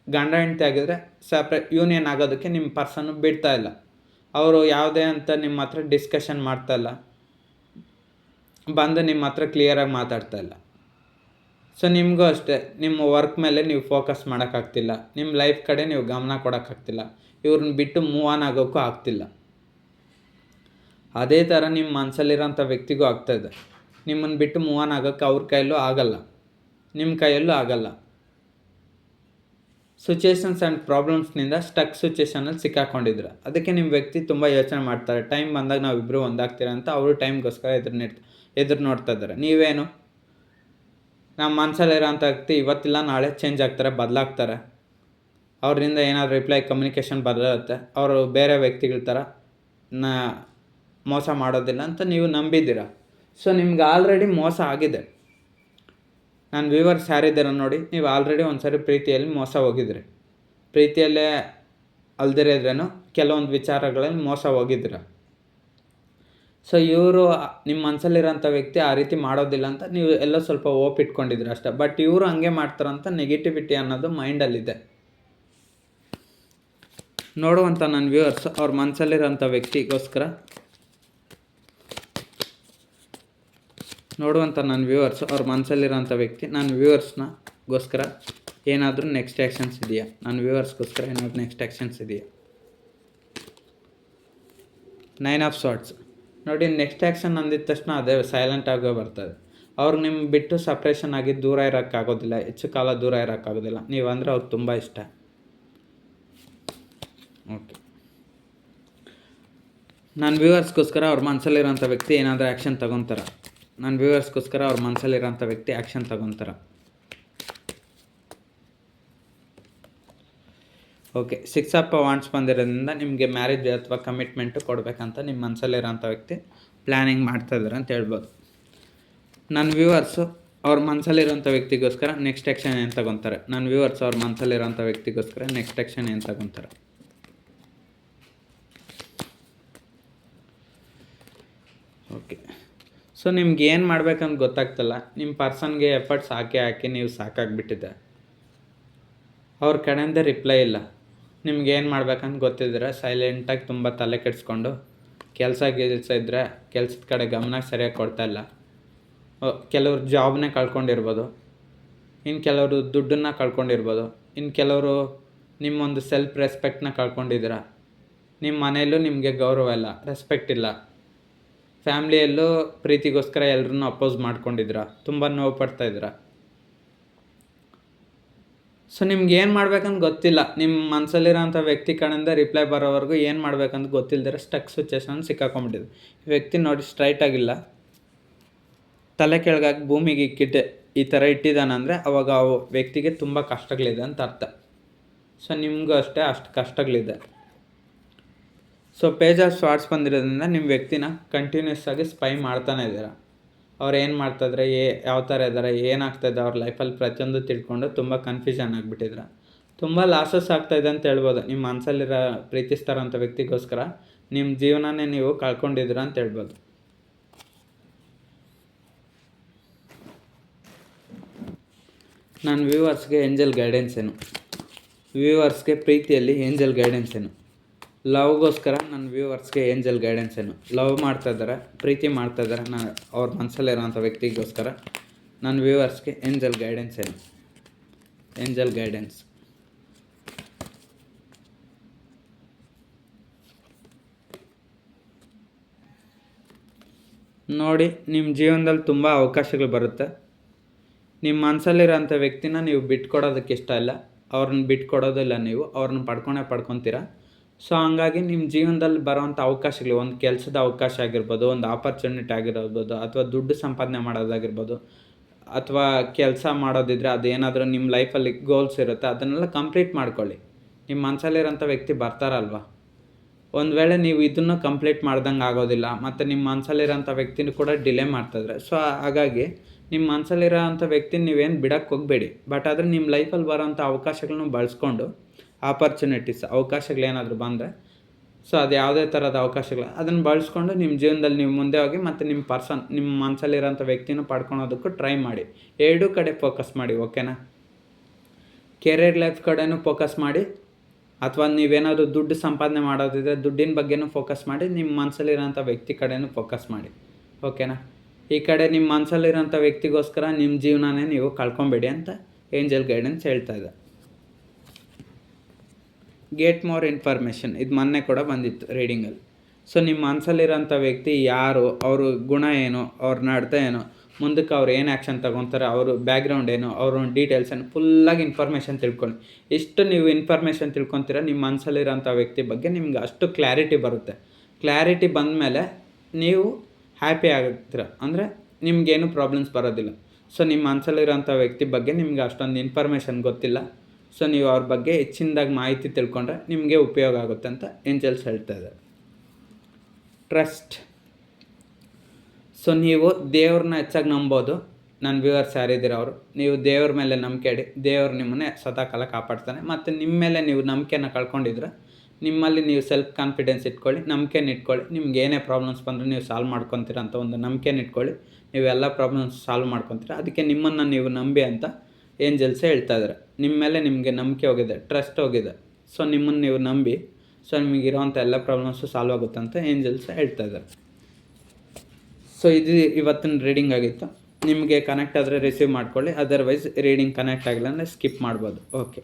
ಗಂಡ ಹೆಂಡತಿ ಆಗಿದ್ರೆ ಸಪ್ರೇಟ್ ಯೂನಿಯನ್ ಆಗೋದಕ್ಕೆ ನಿಮ್ಮ ಪರ್ಸನ್ನು ಬಿಡ್ತಾ ಇಲ್ಲ. ಅವರು ಯಾವುದೇ ಅಂತ ನಿಮ್ಮ ಹತ್ರ ಡಿಸ್ಕಷನ್ ಮಾಡ್ತಾಯಿಲ್ಲ, ಬಂದು ನಿಮ್ಮ ಹತ್ರ ಕ್ಲಿಯರಾಗಿ ಮಾತಾಡ್ತಾ ಇಲ್ಲ. ಸೊ ನಿಮಗೂ ಅಷ್ಟೇ, ನಿಮ್ಮ ವರ್ಕ್ ಮೇಲೆ ನೀವು ಫೋಕಸ್ ಮಾಡೋಕ್ಕಾಗ್ತಿಲ್ಲ, ನಿಮ್ಮ ಲೈಫ್ ಕಡೆ ನೀವು ಗಮನ ಕೊಡೋಕ್ಕಾಗ್ತಿಲ್ಲ, ಇವ್ರನ್ನ ಬಿಟ್ಟು ಮೂವ್ ಆನ್ ಆಗೋಕ್ಕೂ ಆಗ್ತಿಲ್ಲ. ಅದೇ ಥರ ನಿಮ್ಮ ಮನಸ್ಸಲ್ಲಿರೋಂಥ ವ್ಯಕ್ತಿಗೂ ಆಗ್ತಾಯಿದೆ. ನಿಮ್ಮನ್ನು ಬಿಟ್ಟು ಮೂವ್ ಆನ್ ಆಗೋಕ್ಕೆ ಅವ್ರ ಕೈಯಲ್ಲೂ ಆಗಲ್ಲ, ನಿಮ್ಮ ಕೈಯಲ್ಲೂ ಆಗಲ್ಲ. ಸಿಚುಯೇಷನ್ಸ್ ಆ್ಯಂಡ್ ಪ್ರಾಬ್ಲಮ್ಸ್ನಿಂದ ಸ್ಟಕ್ ಸಿಚುಯೇಷನಲ್ಲಿ ಸಿಕ್ಕಾಕೊಂಡಿದ್ರು. ಅದಕ್ಕೆ ನಿಮ್ಮ ವ್ಯಕ್ತಿ ತುಂಬ ಯೋಚನೆ ಮಾಡ್ತಾರೆ. ಟೈಮ್ ಬಂದಾಗ ನಾವಿಬ್ಬರು ಒಂದಾಗ್ತೀರ ಅಂತ ಅವರು ಟೈಮ್ಗೋಸ್ಕರ ಎದುರು ನೋಡ್ತಾ ಇದ್ದಾರೆ. ನೀವೇನು, ನಮ್ಮ ಮನಸ್ಸಲ್ಲಿರೋಂಥ ವ್ಯಕ್ತಿ ಇವತ್ತಿಲ್ಲ ನಾಳೆ ಚೇಂಜ್ ಆಗ್ತಾರೆ, ಬದಲಾಗ್ತಾರೆ. ಅವರಿಂದ ಏನಾದರೂ ರಿಪ್ಲೈ, ಕಮ್ಯುನಿಕೇಷನ್ ಬದಲಾಗುತ್ತೆ. ಅವರು ಬೇರೆ ವ್ಯಕ್ತಿಗಳ ಥರ ಮೋಸ ಮಾಡೋದಿಲ್ಲ ಅಂತ ನೀವು ನಂಬಿದ್ದೀರ. ಸೊ ನಿಮ್ಗೆ ಆಲ್ರೆಡಿ ಮೋಸ ಆಗಿದೆ. ನಾನು ವ್ಯೂವರ್ಸ್ ಯಾರಿದ್ದೀರ ನೋಡಿ, ನೀವು ಆಲ್ರೆಡಿ ಒಂದು ಸರಿ ಪ್ರೀತಿಯಲ್ಲಿ ಮೋಸ ಹೋಗಿದ್ರಿ. ಪ್ರೀತಿಯಲ್ಲೇ ಅಲ್ದಿರಿದ್ರೇನು ಕೆಲವೊಂದು ವಿಚಾರಗಳಲ್ಲಿ ಮೋಸ ಹೋಗಿದ್ದೀರ. ಸೊ ಇವರು ನಿಮ್ಮ ಮನಸ್ಸಲ್ಲಿರೋಂಥ ವ್ಯಕ್ತಿ ಆ ರೀತಿ ಮಾಡೋದಿಲ್ಲ ಅಂತ ನೀವು ಎಲ್ಲ ಸ್ವಲ್ಪ ಓಪ್ ಇಟ್ಕೊಂಡಿದ್ದೀರ ಅಷ್ಟೇ. ಬಟ್ ಇವರು ಹಂಗೆ ಮಾಡ್ತಾರಂತ ನೆಗೆಟಿವಿಟಿ ಅನ್ನೋದು ಮೈಂಡಲ್ಲಿದೆ. ನೋಡುವಂಥ ನನ್ನ ವ್ಯೂವರ್ಸ್ ಅವ್ರ ಮನಸ್ಸಲ್ಲಿರೋಂಥ ವ್ಯಕ್ತಿಗೋಸ್ಕರ ಅವ್ರ ಮನಸ್ಸಲ್ಲಿರೋಂಥ ವ್ಯಕ್ತಿ ನನ್ನ ವ್ಯೂವರ್ಸ್ಗೋಸ್ಕರ ಏನಾದರೂ ನೆಕ್ಸ್ಟ್ ಆ್ಯಕ್ಷನ್ಸ್ ಇದೆಯಾ? ನನ್ನ ವ್ಯೂವರ್ಸ್ಗೋಸ್ಕರ ಏನಾದರೂ ನೆಕ್ಸ್ಟ್ ಆ್ಯಕ್ಷನ್ಸ್ ಇದೆಯಾ? 9 ಆಫ್ ಸಾರ್ಟ್ಸ್ ನೋಡಿ, ನೆಕ್ಸ್ಟ್ ಆ್ಯಕ್ಷನ್ ಅಂದಿದ ತಕ್ಷಣ ಅದೇ ಸೈಲೆಂಟ್ ಆಗೋ ಬರ್ತದೆ. ಅವ್ರಿಗೆ ನಿಮ್ಮ ಬಿಟ್ಟು ಸಪ್ರೇಷನ್ ಆಗಿ ದೂರ ಇರೋಕ್ಕಾಗೋದಿಲ್ಲ, ಹೆಚ್ಚು ಕಾಲ ದೂರ ಇರೋಕ್ಕಾಗೋದಿಲ್ಲ. ನೀವಂದರೆ ಅವ್ರಿಗೆ ತುಂಬ ಇಷ್ಟ. ಓಕೆ, ನನ್ನ ವ್ಯೂವರ್ಸ್ಗೋಸ್ಕರ ಅವ್ರ ಮನಸ್ಸಲ್ಲಿರೋಂಥ ವ್ಯಕ್ತಿ ಏನಾದರೂ ಆ್ಯಕ್ಷನ್ ತೊಗೊತಾರೆ. ನನ್ನ ವ್ಯೂವರ್ಸ್ಗೋಸ್ಕರ ಅವ್ರ ಮನಸ್ಸಲ್ಲಿರೋಂಥ ವ್ಯಕ್ತಿ ಆ್ಯಕ್ಷನ್ ತೊಗೊತಾರೆ. ಓಕೆ, 6 ಆಫ್ ವಾಂಡ್ಸ್ ಬಂದಿರೋದ್ರಿಂದ ನಿಮಗೆ ಮ್ಯಾರೇಜ್ ಅಥವಾ ಕಮಿಟ್ಮೆಂಟು ಕೊಡಬೇಕಂತ ನಿಮ್ಮ ಮನಸ್ಸಲ್ಲಿರೋಂಥ ವ್ಯಕ್ತಿ ಪ್ಲ್ಯಾನಿಂಗ್ ಮಾಡ್ತಾಯಿದ್ದಾರೆ ಅಂತ ಹೇಳ್ಬೋದು. ನನ್ನ ವ್ಯೂವರ್ಸು ಅವ್ರ ಮನಸ್ಸಲ್ಲಿರೋಂಥ ವ್ಯಕ್ತಿಗೋಸ್ಕರ ನೆಕ್ಸ್ಟ್ ಆ್ಯಕ್ಷನ್ ಏನು ತಗೊತಾರೆ. ನನ್ನ ವ್ಯೂವರ್ಸ್ ಅವ್ರ ಮನಸ್ಸಲ್ಲಿರೋಂಥ ವ್ಯಕ್ತಿಗೋಸ್ಕರ ನೆಕ್ಸ್ಟ್ ಆ್ಯಕ್ಷನ್ ಏನು ತಗೊತಾರೆ. ಓಕೆ, ಸೊ ನಿಮ್ಗೆ ಏನು ಮಾಡ್ಬೇಕಂತ ಗೊತ್ತಾಗ್ತಲ್ಲ. ನಿಮ್ಮ ಪರ್ಸನ್ಗೆ ಎಫರ್ಟ್ಸ್ ಹಾಕಿ ನೀವು ಸಾಕಾಗಿಬಿಟ್ಟಿದೆ. ಅವ್ರ ಕಡೆಯಿಂದ ರಿಪ್ಲೈ ಇಲ್ಲ. ನಿಮ್ಗೆ ಏನು ಮಾಡ್ಬೇಕಂತ ಗೊತ್ತಿದ್ರೆ ಸೈಲೆಂಟಾಗಿ ತುಂಬ ತಲೆ ಕೆಡಿಸ್ಕೊಂಡು ಕೆಲಸ ಇದ್ದರೆ ಕೆಲಸದ ಕಡೆ ಗಮನ ಸರಿಯಾಗಿ ಕೊಡ್ತಾಯಿಲ್ಲ. ಕೆಲವರು ಜಾಬ್ನೇ ಕಳ್ಕೊಂಡಿರ್ಬೋದು, ಇನ್ನು ಕೆಲವರು ದುಡ್ಡನ್ನು ಕಳ್ಕೊಂಡಿರ್ಬೋದು, ಇನ್ನು ಕೆಲವರು ನಿಮ್ಮೊಂದು ಸೆಲ್ಫ್ ರೆಸ್ಪೆಕ್ಟ್ನ ಕಳ್ಕೊಂಡಿದ್ದೀರ. ನಿಮ್ಮ ಮನೆಯಲ್ಲೂ ನಿಮಗೆ ಗೌರವ ಇಲ್ಲ, ರೆಸ್ಪೆಕ್ಟ್ ಇಲ್ಲ. ಫ್ಯಾಮ್ಲಿಯಲ್ಲೂ ಪ್ರೀತಿಗೋಸ್ಕರ ಎಲ್ಲರನ್ನೂ ಅಪೋಸ್ ಮಾಡ್ಕೊಂಡಿದ್ದೀರ, ತುಂಬ ನೋವು ಪಡ್ತಾಯಿದ್ದೀರ. ಸೊ ನಿಮ್ಗೆ ಏನು ಮಾಡ್ಬೇಕಂತ ಗೊತ್ತಿಲ್ಲ. ನಿಮ್ಮ ಮನಸ್ಸಲ್ಲಿರೋಂಥ ವ್ಯಕ್ತಿ ಕಡೆಯಿಂದ ರಿಪ್ಲೈ ಬರೋವರೆಗೂ ಏನು ಮಾಡ್ಬೇಕಂತ ಗೊತ್ತಿಲ್ಲದಿರ ಸ್ಟಕ್ ಸಿಚುವೇಶನ್ ಸಿಕ್ಕಾಕೊಂಡ್ಬಿಟ್ಟಿದೆ. ಈ ವ್ಯಕ್ತಿ ನೋಡಿ ಸ್ಟ್ರೈಟಾಗಿಲ್ಲ, ತಲೆ ಕೆಳಗಾಗಿ ಭೂಮಿಗೆ ಇಕ್ಕಿಟ್ಟೆ ಈ ಥರ ಇಟ್ಟಿದ್ದಾನಂದರೆ ಅವಾಗ ಆ ವ್ಯಕ್ತಿಗೆ ತುಂಬ ಕಷ್ಟಗಳಿದೆ ಅಂತ ಅರ್ಥ. ಸೊ ನಿಮಗೂ ಅಷ್ಟೇ ಅಷ್ಟು ಕಷ್ಟಗಳಿದೆ. ಸೊ ಪೇಜ್ ಆಫ್ ಸ್ವಾರ್ಡ್ಸ್ ಬಂದಿರೋದ್ರಿಂದ ನಿಮ್ಮ ವ್ಯಕ್ತಿನ ಕಂಟಿನ್ಯೂಸ್ ಆಗಿ ಸ್ಪೈ ಮಾಡ್ತಾನೆ ಇದ್ದೀರ. ಅವ್ರು ಏನು ಮಾಡ್ತಾಯಿದ್ರೆ, ಯಾವ ಥರ ಇದ್ದಾರೆ, ಏನಾಗ್ತಾಯಿದೆ ಅವ್ರ ಲೈಫಲ್ಲಿ ಪ್ರತಿಯೊಂದು ತಿಳ್ಕೊಂಡು ತುಂಬ ಕನ್ಫ್ಯೂಷನ್ ಆಗಿಬಿಟ್ಟಿದ್ರ. ತುಂಬ ಲಾಸಸ್ ಆಗ್ತಾಯಿದೆ ಅಂತ ಹೇಳ್ಬೋದು. ನಿಮ್ಮ ಮನಸ್ಸಲ್ಲಿರೋ ಪ್ರೀತಿಸ್ತಾರಂಥ ವ್ಯಕ್ತಿಗೋಸ್ಕರ ನಿಮ್ಮ ಜೀವನನೇ ನೀವು ಕಳ್ಕೊಂಡಿದ್ದೀರ ಅಂತ ಹೇಳ್ಬೋದು. ನನ್ನ ವ್ಯೂವರ್ಸ್ಗೆ ಏಂಜಲ್ ಗೈಡೆನ್ಸ್ ಏನು? ವ್ಯೂವರ್ಸ್ಗೆ ಪ್ರೀತಿಯಲ್ಲಿ ಏಂಜಲ್ ಗೈಡೆನ್ಸ್ ಏನು? ಲವ್ಗೋಸ್ಕರ ನನ್ನ ವ್ಯೂವರ್ಸ್ಗೆ ಏಂಜಲ್ ಗೈಡೆನ್ಸ್ ಏನು? ಲವ್ ಮಾಡ್ತಾಯಿದ್ದಾರೆ, ಪ್ರೀತಿ ಮಾಡ್ತಾಯಿದ್ದಾರೆ, ನಾನು ಅವ್ರ ಮನಸ್ಸಲ್ಲಿರೋಂಥ ವ್ಯಕ್ತಿಗೋಸ್ಕರ ನನ್ನ ವ್ಯೂವರ್ಸ್ಗೆ ಏಂಜಲ್ ಗೈಡೆನ್ಸ್ ಏನು? ಏಂಜಲ್ ಗೈಡೆನ್ಸ್ ನೋಡಿ, ನಿಮ್ಮ ಜೀವನದಲ್ಲಿ ತುಂಬ ಅವಕಾಶಗಳು ಬರುತ್ತೆ. ನಿಮ್ಮ ಮನಸ್ಸಲ್ಲಿರೋಂಥ ವ್ಯಕ್ತಿನ ನೀವು ಬಿಟ್ಕೊಡೋದಕ್ಕೆ ಇಷ್ಟ ಇಲ್ಲ, ಅವ್ರನ್ನ ಬಿಟ್ಕೊಡೋದಿಲ್ಲ, ನೀವು ಅವ್ರನ್ನ ಪಡ್ಕೊತೀರ. ಸೊ ಹಂಗಾಗಿ ನಿಮ್ಮ ಜೀವನದಲ್ಲಿ ಬರೋವಂಥ ಅವಕಾಶಗಳು, ಒಂದು ಕೆಲಸದ ಅವಕಾಶ ಆಗಿರ್ಬೋದು, ಒಂದು ಆಪರ್ಚುನಿಟಿ ಆಗಿರ್ಬೋದು, ಅಥವಾ ದುಡ್ಡು ಸಂಪಾದನೆ ಮಾಡೋದಾಗಿರ್ಬೋದು, ಅಥವಾ ಕೆಲಸ ಮಾಡೋದಿದ್ರೆ ಅದೇನಾದರೂ ನಿಮ್ಮ ಲೈಫಲ್ಲಿ ಗೋಲ್ಸ್ ಇರುತ್ತೆ, ಅದನ್ನೆಲ್ಲ ಕಂಪ್ಲೀಟ್ ಮಾಡ್ಕೊಳ್ಳಿ. ನಿಮ್ಮ ಮನಸ್ಸಲ್ಲಿರೋಂಥ ವ್ಯಕ್ತಿ ಬರ್ತಾರಲ್ವ. ಒಂದು ವೇಳೆ ನೀವು ಇದನ್ನು ಕಂಪ್ಲೀಟ್ ಮಾಡ್ದಂಗೆ ಆಗೋದಿಲ್ಲ, ಮತ್ತು ನಿಮ್ಮ ಮನಸ್ಸಲ್ಲಿರೋಂಥ ವ್ಯಕ್ತಿನೂ ಕೂಡ ಡಿಲೇ ಮಾಡ್ತಾಯಿದ್ರೆ, ಸೊ ಹಾಗಾಗಿ ನಿಮ್ಮ ಮನಸ್ಸಲ್ಲಿರೋಂಥ ವ್ಯಕ್ತಿನ ನೀವೇನು ಬಿಡೋಕ್ಕೆ ಹೋಗಬೇಡಿ. ಬಟ್ ಆದರೆ ನಿಮ್ಮ ಲೈಫಲ್ಲಿ ಬರೋಂಥ ಅವಕಾಶಗಳನ್ನ ಬಳಸ್ಕೊಂಡು, ಆಪರ್ಚುನಿಟೀಸ್ ಅವಕಾಶಗಳೇನಾದರೂ ಬಂದರೆ, ಸೊ ಅದು ಯಾವುದೇ ಥರದ ಅವಕಾಶಗಳು ಅದನ್ನು ಬಳಸ್ಕೊಂಡು ನಿಮ್ಮ ಜೀವನದಲ್ಲಿ ನೀವು ಮುಂದೆ ಹೋಗಿ ಮತ್ತು ನಿಮ್ಮ ಮನಸ್ಸಲ್ಲಿರೋಂಥ ವ್ಯಕ್ತಿನೂ ಪಡ್ಕೊಳೋದಕ್ಕೂ ಟ್ರೈ ಮಾಡಿ. ಎರಡೂ ಕಡೆ ಫೋಕಸ್ ಮಾಡಿ, ಓಕೆನಾ? ಕೆರಿಯರ್ ಲೈಫ್ ಕಡೆನೂ ಫೋಕಸ್ ಮಾಡಿ, ಅಥವಾ ನೀವೇನಾದರೂ ದುಡ್ಡು ಸಂಪಾದನೆ ಮಾಡೋದಿದ್ರೆ ದುಡ್ಡಿನ ಬಗ್ಗೆನೂ ಫೋಕಸ್ ಮಾಡಿ, ನಿಮ್ಮ ಮನಸ್ಸಲ್ಲಿರೋಂಥ ವ್ಯಕ್ತಿ ಕಡೆನೂ ಫೋಕಸ್ ಮಾಡಿ, ಓಕೆನಾ? ಈ ಕಡೆ ನಿಮ್ಮ ಮನಸ್ಸಲ್ಲಿರೋಂಥ ವ್ಯಕ್ತಿಗೋಸ್ಕರ ನಿಮ್ಮ ಜೀವನನೇ ನೀವು ಕಳ್ಕೊಬೇಡಿ ಅಂತ ಏಂಜಲ್ ಗೈಡೆನ್ಸ್ ಹೇಳ್ತಾ ಇದೆ. ಗೆಟ್ ಮೋರ್ ಇನ್ಫಾರ್ಮೇಷನ್, ಇದು ಮೊನ್ನೆ ಕೂಡ ಬಂದಿತ್ತು ರೀಡಿಂಗಲ್ಲಿ. ಸೊ ನಿಮ್ಮ ಮನಸ್ಸಲ್ಲಿರೋಂಥ ವ್ಯಕ್ತಿ ಯಾರು, ಅವ್ರ ಗುಣ ಏನು, ಅವ್ರ ನಡತೆ ಏನು, ಮುಂದಕ್ಕೆ ಅವ್ರು ಏನು ಆ್ಯಕ್ಷನ್ ತೊಗೊತಾರೆ, ಅವರು ಬ್ಯಾಕ್ಗ್ರೌಂಡ್ ಏನು, ಅವ್ರ ಡೀಟೇಲ್ಸ್ ಏನು, ಫುಲ್ಲಾಗಿ ಇನ್ಫಾರ್ಮೇಷನ್ ತಿಳ್ಕೊಳ್ಳಿ. ಇಷ್ಟು ನೀವು ಇನ್ಫಾರ್ಮೇಷನ್ ತಿಳ್ಕೊತೀರ, ನಿಮ್ಮ ಮನಸ್ಸಲ್ಲಿರೋಂಥ ವ್ಯಕ್ತಿ ಬಗ್ಗೆ ನಿಮ್ಗೆ ಅಷ್ಟು ಕ್ಲಾರಿಟಿ ಬರುತ್ತೆ. ಕ್ಲಾರಿಟಿ ಬಂದಮೇಲೆ ನೀವು ಹ್ಯಾಪಿ ಆಗ್ತೀರ, ಅಂದರೆ ನಿಮಗೇನು ಪ್ರಾಬ್ಲಮ್ಸ್ ಬರೋದಿಲ್ಲ. ಸೊ ನಿಮ್ಮ ಮನಸ್ಸಲ್ಲಿರೋಂಥ ವ್ಯಕ್ತಿ ಬಗ್ಗೆ ನಿಮ್ಗೆ ಅಷ್ಟೊಂದು ಇನ್ಫಾರ್ಮೇಷನ್ ಗೊತ್ತಿಲ್ಲ. ಸೊ ನೀವು ಅವ್ರ ಬಗ್ಗೆ ಹೆಚ್ಚಿನದಾಗಿ ಮಾಹಿತಿ ತಿಳ್ಕೊಂಡ್ರೆ ನಿಮಗೆ ಉಪಯೋಗ ಆಗುತ್ತೆ ಅಂತ ಏಂಜಲ್ಸ್ ಹೇಳ್ತಾ ಇದ್ದಾರೆ. ಟ್ರಸ್ಟ್. ಸೊ ನೀವು ದೇವ್ರನ್ನ ಹೆಚ್ಚಾಗಿ ನಂಬೋದು. ನನ್ನ ವ್ಯೂವರ್ಸ್ ಯಾರಿದ್ದೀರ ಅವರು, ನೀವು ದೇವ್ರ ಮೇಲೆ ನಂಬಿಕೆ ಇಡಿ, ದೇವ್ರು ನಿಮ್ಮನ್ನೇ ಸದಾಕಾಲ ಕಾಪಾಡ್ತಾನೆ. ಮತ್ತು ನಿಮ್ಮ ಮೇಲೆ ನೀವು ನಂಬಿಕೆನ ಕಳ್ಕೊಂಡಿದ್ರೆ ನಿಮ್ಮಲ್ಲಿ ನೀವು ಸೆಲ್ಫ್ ಕಾನ್ಫಿಡೆನ್ಸ್ ಇಟ್ಕೊಳ್ಳಿ, ನಂಬಿಕೆನ ಇಟ್ಕೊಳ್ಳಿ. ನಿಮ್ಗೆ ಏನೇ ಪ್ರಾಬ್ಲಮ್ಸ್ ಬಂದರೂ ನೀವು ಸಾಲ್ವ್ ಮಾಡ್ಕೊತೀರ ಅಂತ ಒಂದು ನಂಬಿಕೆನ ಇಟ್ಕೊಳ್ಳಿ. ನೀವೆಲ್ಲ ಪ್ರಾಬ್ಲಮ್ಸ್ ಸಾಲ್ವ್ ಮಾಡ್ಕೊತೀರ, ಅದಕ್ಕೆ ನಿಮ್ಮನ್ನು ನೀವು ನಂಬಿ ಅಂತ ಏಂಜಲ್ಸೇ ಹೇಳ್ತಾ ಇದ್ದಾರೆ. ನಿಮ್ಮ ಮೇಲೆ ನಿಮಗೆ ನಂಬಿಕೆ ಹೋಗಿದೆ, ಟ್ರಸ್ಟ್ ಹೋಗಿದೆ. ಸೊ ನಿಮ್ಮನ್ನು ನೀವು ನಂಬಿ, ಸೊ ನಿಮಗಿರೋವಂಥ ಎಲ್ಲ ಪ್ರಾಬ್ಲಮ್ಸು ಸಾಲ್ವ್ ಆಗುತ್ತೆ ಅಂತ ಏಂಜಲ್ಸ್ ಹೇಳ್ತಾ ಇದ್ದಾರೆ. ಸೊ ಇದು ಇವತ್ತಿನ ರೀಡಿಂಗ್ ಆಗಿತ್ತು. ನಿಮಗೆ ಕನೆಕ್ಟ್ ಆದರೆ ರಿಸೀವ್ ಮಾಡ್ಕೊಳ್ಳಿ, ಅದರ್ವೈಸ್ ರೀಡಿಂಗ್ ಕನೆಕ್ಟ್ ಆಗಿಲ್ಲ ಅಂದರೆ ಸ್ಕಿಪ್ ಮಾಡ್ಬೋದು. ಓಕೆ.